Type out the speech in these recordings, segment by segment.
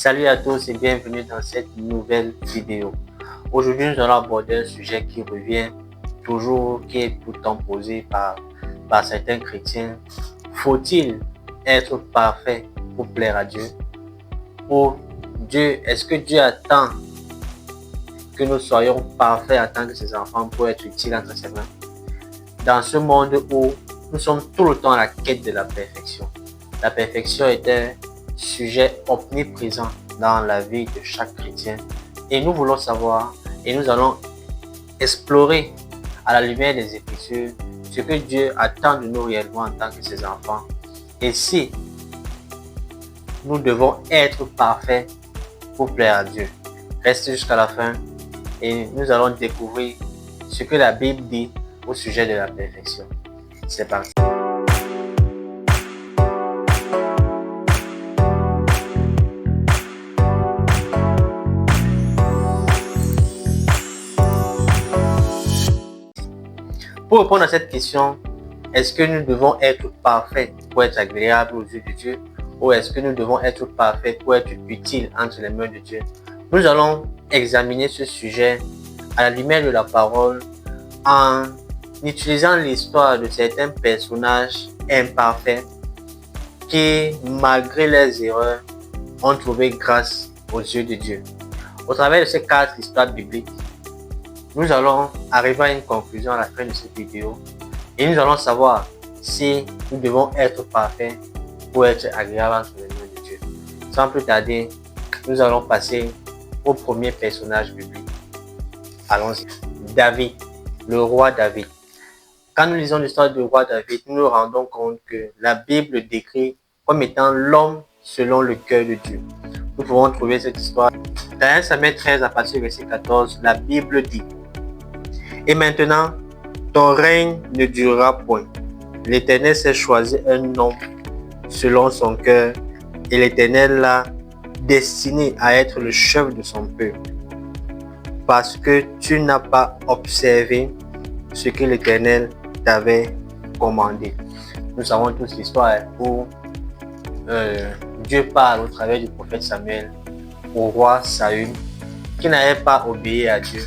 Salut à tous et bienvenue dans cette nouvelle vidéo. Aujourd'hui, nous allons aborder un sujet qui revient toujours, qui est tout le temps posé par certains chrétiens. Faut-il être parfait pour plaire à Dieu? Ou est-ce que Dieu attend que nous soyons parfaits en tant que ses enfants pour être utiles entre ses mains? Dans ce monde où nous sommes tout le temps à la quête de la perfection. La perfection est un sujet omniprésent dans la vie de chaque chrétien. Et nous voulons savoir, et nous allons explorer à la lumière des Écritures ce que Dieu attend de nous réellement en tant que ses enfants. Et si nous devons être parfaits pour plaire à Dieu. Restez jusqu'à la fin et nous allons découvrir ce que la Bible dit au sujet de la perfection. C'est parti. Pour répondre à cette question, est-ce que nous devons être parfaits pour être agréables aux yeux de Dieu ou est-ce que nous devons être parfaits pour être utiles entre les mains de Dieu? Nous allons examiner ce sujet à la lumière de la parole en utilisant l'histoire de certains personnages imparfaits qui, malgré leurs erreurs, ont trouvé grâce aux yeux de Dieu. Au travers de ces 4 histoires bibliques, nous allons arriver à une conclusion à la fin de cette vidéo et nous allons savoir si nous devons être parfaits pour être agréables entre les mains de Dieu. Sans plus tarder, nous allons passer au premier personnage biblique. Allons-y. David, le roi David. Quand nous lisons l'histoire du roi David, nous nous rendons compte que la Bible le décrit comme étant l'homme selon le cœur de Dieu. Nous pouvons trouver cette histoire dans 1 Samuel 13 à partir du verset 14. La Bible dit: et maintenant, ton règne ne durera point. L'Éternel s'est choisi un homme selon son cœur et l'Éternel l'a destiné à être le chef de son peuple. Parce que tu n'as pas observé ce que l'Éternel t'avait commandé. Nous savons tous l'histoire où Dieu parle au travers du prophète Samuel au roi Saül qui n'avait pas obéi à Dieu.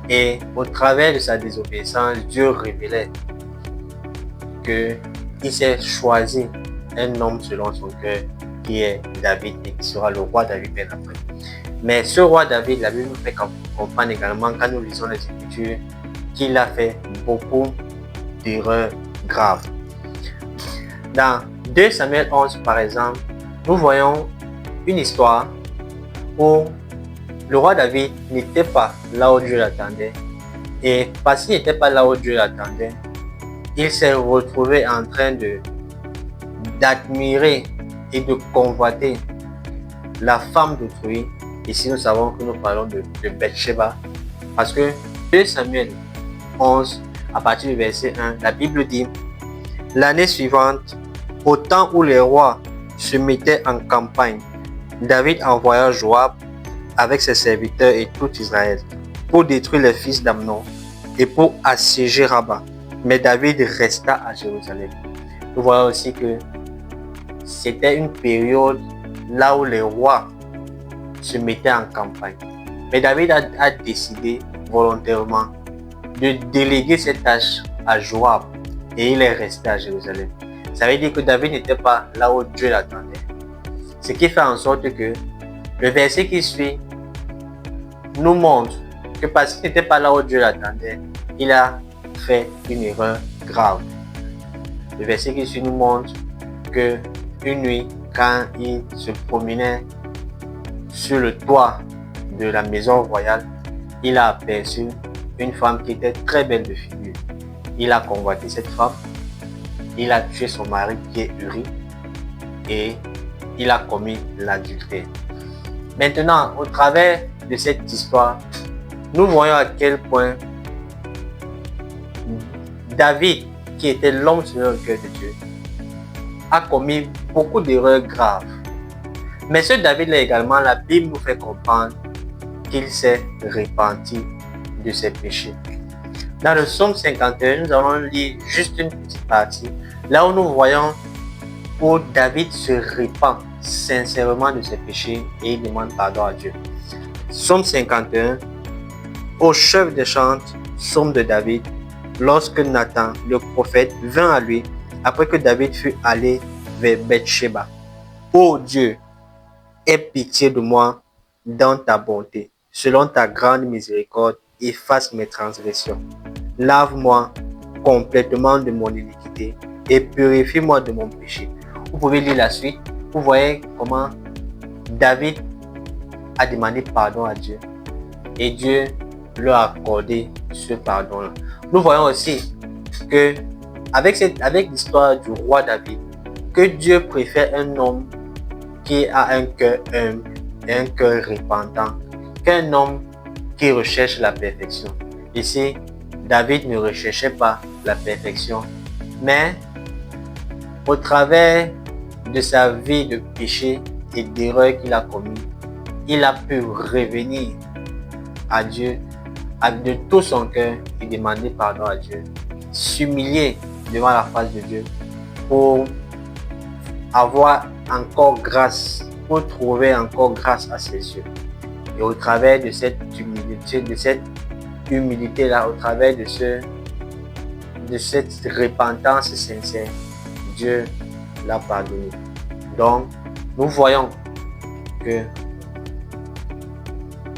Et au travers de sa désobéissance, Dieu révélait qu'il s'est choisi un homme selon son cœur qui est David et qui sera le roi David bien après. Mais ce roi David, la Bible nous fait comprendre également quand nous lisons les Écritures qu'il a fait beaucoup d'erreurs graves. Dans 2 Samuel 11 par exemple, nous voyons une histoire où le roi David n'était pas là où Dieu l'attendait. Et parce qu'il n'était pas là où Dieu l'attendait, il s'est retrouvé en train d'admirer et de convoiter la femme d'autrui. Ici, nous savons que nous parlons de Bathsheba. Parce que 2 Samuel 11, à partir du verset 1, la Bible dit: l'année suivante, au temps où les rois se mettaient en campagne, David envoya Joab avec ses serviteurs et tout Israël pour détruire les fils d'Amnon et pour assiéger Rabat. Mais David resta à Jérusalem. Nous voyons aussi que c'était une période là où les rois se mettaient en campagne. Mais David a décidé volontairement de déléguer cette tâche à Joab et il est resté à Jérusalem. Ça veut dire que David n'était pas là où Dieu l'attendait. Ce qui fait en sorte que le verset qui suit nous montre que parce qu'il n'était pas là où Dieu l'attendait, il a fait une erreur grave. Le verset qui suit nous montre que une nuit, quand il se promenait sur le toit de la maison royale, il a aperçu une femme qui était très belle de figure. Il a convoité cette femme, il a tué son mari qui est Uri et il a commis l'adultère. Maintenant, au travers de cette histoire, nous voyons à quel point David, qui était l'homme selon le cœur de Dieu, a commis beaucoup d'erreurs graves. Mais ce David-là également, la Bible nous fait comprendre qu'il s'est repenti de ses péchés. Dans le psaume 51, nous allons lire juste une petite partie, là où nous voyons où David se repent. sincèrement de ses péchés et il demande pardon à Dieu. Psaume 51, au chef des chants, psaume de David, lorsque Nathan, le prophète, vint à lui après que David fut allé vers Bathsheba. Ô Dieu, aie pitié de moi dans ta bonté, selon ta grande miséricorde, efface mes transgressions. Lave-moi complètement de mon iniquité et purifie-moi de mon péché. Vous pouvez lire la suite. Vous voyez comment David a demandé pardon à Dieu et Dieu lui a accordé ce pardon-là. Nous voyons aussi que avec l'histoire du roi David, que Dieu préfère un homme qui a un cœur humble et un cœur repentant qu'un homme qui recherche la perfection. Ici, David ne recherchait pas la perfection, mais au travers de sa vie de péché et d'erreur qu'il a commis, il a pu revenir à Dieu de tout son cœur et demander pardon à Dieu, s'humilier devant la face de Dieu pour avoir encore grâce, pour trouver encore grâce à ses yeux. Et au travers de cette humilité-là, au travers de cette repentance sincère, Dieu l'a pardonné. Donc, nous voyons que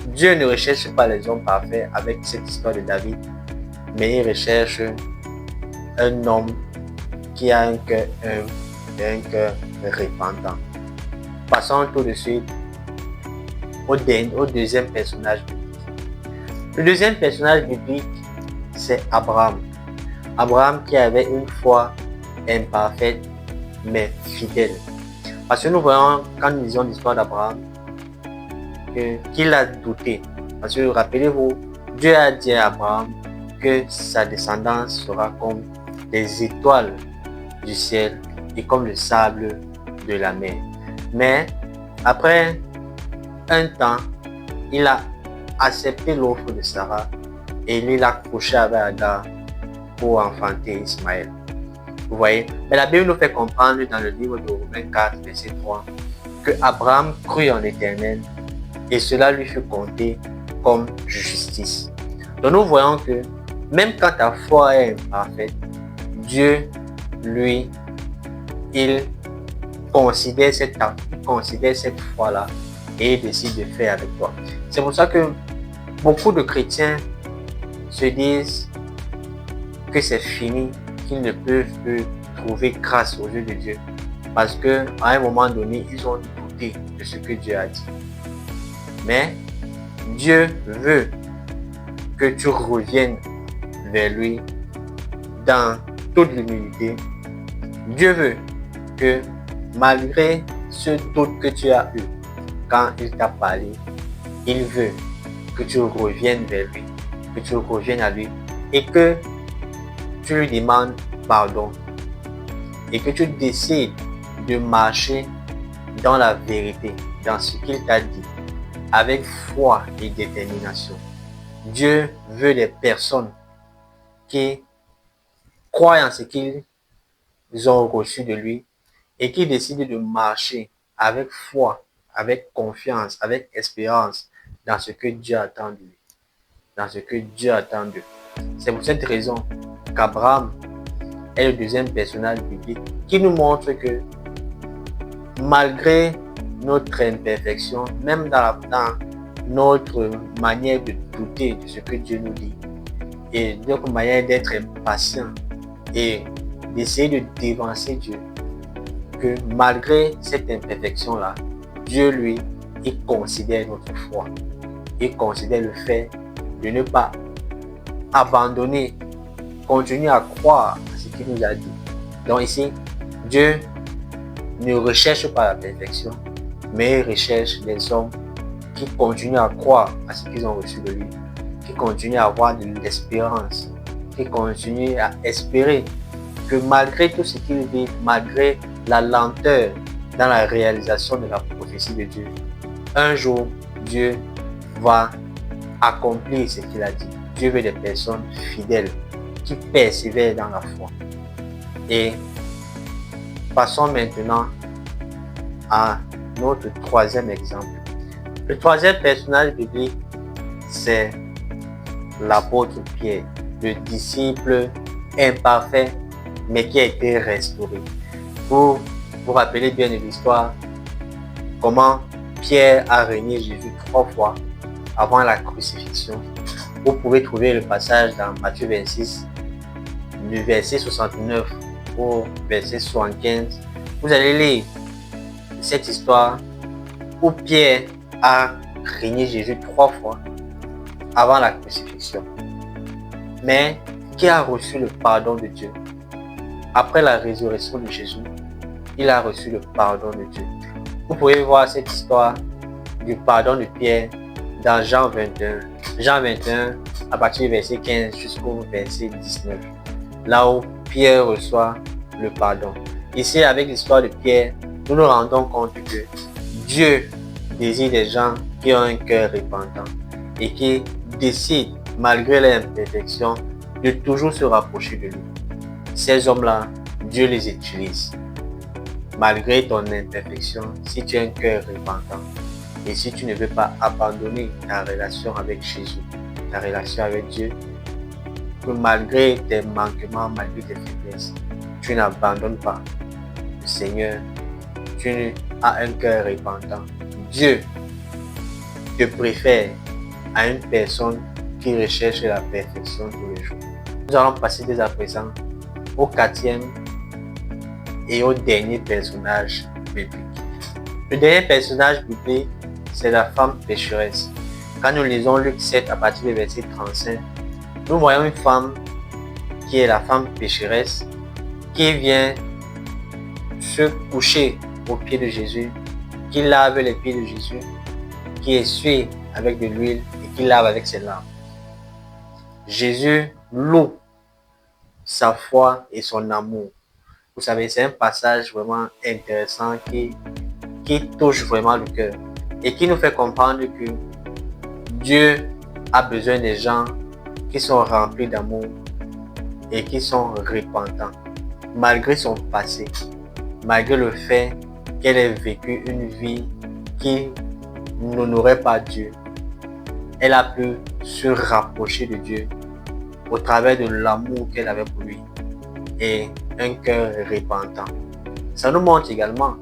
Dieu ne recherche pas les hommes parfaits avec cette histoire de David, mais il recherche un homme qui a un cœur humble et un cœur repentant. Passons tout de suite au deuxième personnage biblique. Le deuxième personnage biblique, c'est Abraham. Abraham qui avait une foi imparfaite mais fidèle. Parce que nous voyons, quand nous lisons l'histoire d'Abraham, qu'il a douté. Parce que rappelez-vous, Dieu a dit à Abraham que sa descendance sera comme les étoiles du ciel et comme le sable de la mer. Mais après un temps, il a accepté l'offre de Sarah et il l'a couché avec Agar pour enfanter Ismaël. Vous voyez? Mais la Bible nous fait comprendre dans le livre de Romains 4, verset 3, que Abraham crut en l'Éternel et cela lui fut compté comme justice. Donc nous voyons que même quand ta foi est imparfaite, Dieu, lui, il considère cette foi-là et il décide de faire avec toi. C'est pour ça que beaucoup de chrétiens se disent que c'est fini, qu'ils ne peuvent plus trouver grâce aux yeux de Dieu. Parce qu'à un moment donné, ils ont douté de ce que Dieu a dit. Mais Dieu veut que tu reviennes vers lui dans toute l'humilité. Dieu veut que malgré ce doute que tu as eu quand il t'a parlé, il veut que tu reviennes vers lui, que tu reviennes à lui et que tu lui demandes pardon et que tu décides de marcher dans la vérité, dans ce qu'il t'a dit, avec foi et détermination. Dieu veut des personnes qui croient en ce qu'ils ont reçu de lui et qui décident de marcher avec foi, avec confiance, avec espérance dans ce que Dieu attend de lui, dans ce que Dieu attend d'eux. C'est pour cette raison qu'Abraham est le deuxième personnage biblique qui nous montre que malgré notre imperfection, même dans notre manière de douter de ce que Dieu nous dit et notre manière d'être impatient et d'essayer de dévancer Dieu, que malgré cette imperfection-là, Dieu, lui, il considère notre foi. Il considère le fait de ne pas abandonner, continuer à croire à ce qu'il nous a dit. Donc ici, Dieu ne recherche pas la perfection, mais il recherche des hommes qui continuent à croire à ce qu'ils ont reçu de lui, qui continuent à avoir de l'espérance, qui continuent à espérer que malgré tout ce qu'ils vivent, malgré la lenteur dans la réalisation de la prophétie de Dieu, un jour, Dieu va accomplir ce qu'il a dit. Dieu veut des personnes fidèles qui persévèrent dans la foi. Et passons maintenant à notre troisième exemple. Le troisième personnage biblique, c'est l'apôtre Pierre, le disciple imparfait, mais qui a été restauré. Vous vous rappelez bien de l'histoire, comment Pierre a régné Jésus 3 fois avant la crucifixion. Vous pouvez trouver le passage dans Matthieu 26, du verset 69 au verset 75. Vous allez lire cette histoire où Pierre a régné Jésus 3 fois avant la crucifixion, mais qui a reçu le pardon de Dieu. Après la résurrection de Jésus, il a reçu le pardon de Dieu. Vous pouvez voir cette histoire du pardon de Pierre dans Jean 21. Jean 21, à partir du verset 15 jusqu'au verset 19. Là où Pierre reçoit le pardon. Ici, avec l'histoire de Pierre, nous nous rendons compte que Dieu désire des gens qui ont un cœur repentant et qui décident, malgré leur imperfection, de toujours se rapprocher de lui. Ces hommes-là, Dieu les utilise. Malgré ton imperfection, si tu as un cœur repentant et si tu ne veux pas abandonner ta relation avec Jésus, ta relation avec Dieu, que malgré tes manquements, malgré tes faiblesses, tu n'abandonnes pas le Seigneur, tu as un cœur repentant. Dieu te préfère à une personne qui recherche la perfection tous les jours. Nous allons passer dès à présent au quatrième et au dernier personnage biblique. Le dernier personnage biblique, c'est la femme pécheresse. Quand nous lisons Luc 7 à partir du verset 35, nous voyons une femme qui est la femme pécheresse qui vient se coucher aux pieds de Jésus, qui lave les pieds de Jésus, qui essuie avec de l'huile et qui lave avec ses larmes. Jésus loue sa foi et son amour. Vous savez, c'est un passage vraiment intéressant qui touche vraiment le cœur et qui nous fait comprendre que Dieu a besoin des gens qui sont remplis d'amour et qui sont repentants, malgré son passé, malgré le fait qu'elle ait vécu une vie qui n'honorait pas Dieu. Elle a pu se rapprocher de Dieu au travers de l'amour qu'elle avait pour lui et un cœur repentant. Ça nous montre également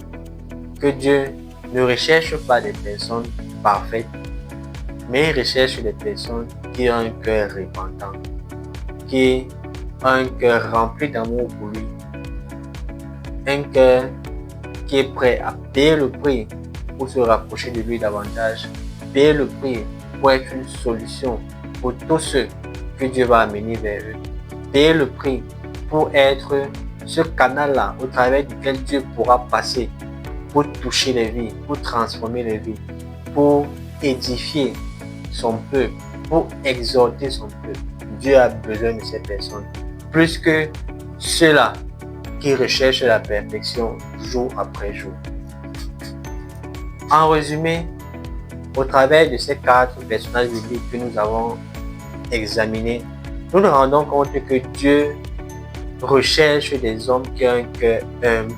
que Dieu ne recherche pas des personnes parfaites, mais il recherche des personnes qui ont un cœur repentant, qui ont un cœur rempli d'amour pour lui, un cœur qui est prêt à payer le prix pour se rapprocher de lui davantage, payer le prix pour être une solution pour tous ceux que Dieu va amener vers eux, payer le prix pour être ce canal-là au travers duquel Dieu pourra passer pour toucher les vies, pour transformer les vies, pour édifier son peuple, pour exhorter son peuple. Dieu a besoin de ces personnes, plus que ceux-là qui recherchent la perfection jour après jour. En résumé, au travers de ces 4 personnages bibliques que nous avons examinés, nous nous rendons compte que Dieu recherche des hommes qui ont un cœur humble,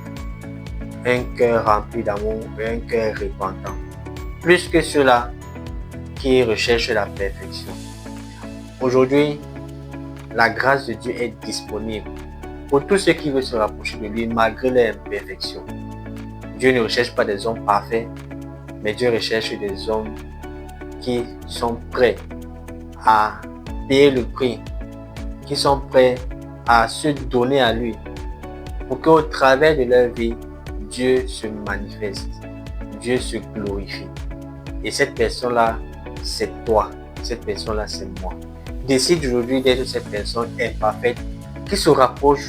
un cœur rempli d'amour et un cœur repentant, plus que ceux-là qui recherchent la perfection. Aujourd'hui, la grâce de Dieu est disponible pour tous ceux qui veulent se rapprocher de lui malgré leur imperfection. Dieu ne recherche pas des hommes parfaits, mais Dieu recherche des hommes qui sont prêts à payer le prix, qui sont prêts à se donner à lui, pour qu'au travers de leur vie, Dieu se manifeste, Dieu se glorifie. Et cette personne-là, c'est toi, cette personne-là, c'est moi. Décide aujourd'hui d'être cette personne imparfaite qui se rapproche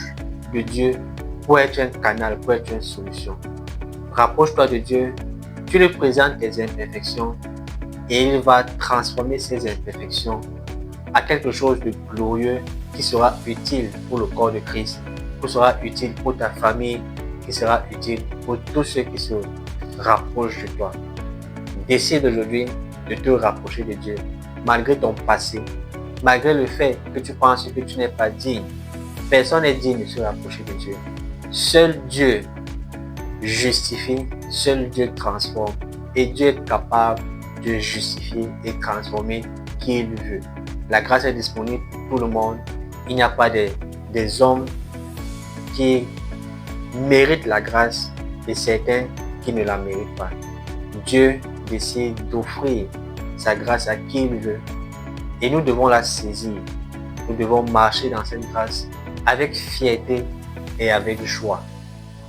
de Dieu pour être un canal, pour être une solution. Rapproche-toi de Dieu, tu lui présentes tes imperfections et il va transformer ces imperfections à quelque chose de glorieux qui sera utile pour le corps de Christ, qui sera utile pour ta famille, qui sera utile pour tous ceux qui se rapprochent de toi. Décide aujourd'hui de te rapprocher de Dieu, malgré ton passé, malgré le fait que tu penses que tu n'es pas digne. Personne n'est digne de se rapprocher de Dieu. Seul Dieu justifie Seul Dieu transforme et Dieu est capable de justifier et transformer qui il veut. La grâce est disponible pour tout le monde. Il n'y a pas des hommes qui méritent la grâce et certains qui ne la méritent pas. Dieu décide d'offrir sa grâce à qui il veut et nous devons la saisir. Nous devons marcher dans cette grâce avec fierté et avec joie.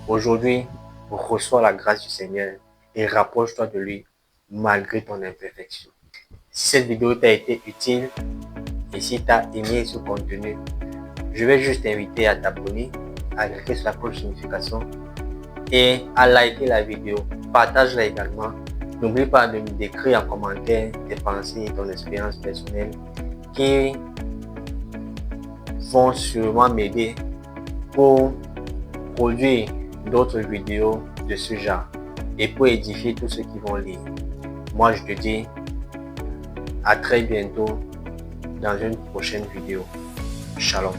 Aujourd'hui, reçois la grâce du Seigneur et rapproche-toi de lui malgré ton imperfection. Si cette vidéo t'a été utile et si tu as aimé ce contenu, je vais juste t'inviter à t'abonner, à cliquer sur la cloche de notification et à liker la vidéo. Partage-la également. N'oublie pas de me décrire en commentaire tes pensées et ton expérience personnelle qui vont sûrement m'aider pour produire d'autres vidéos de ce genre et pour édifier tous ceux qui vont lire. Moi, je te dis à très bientôt dans une prochaine vidéo. Shalom.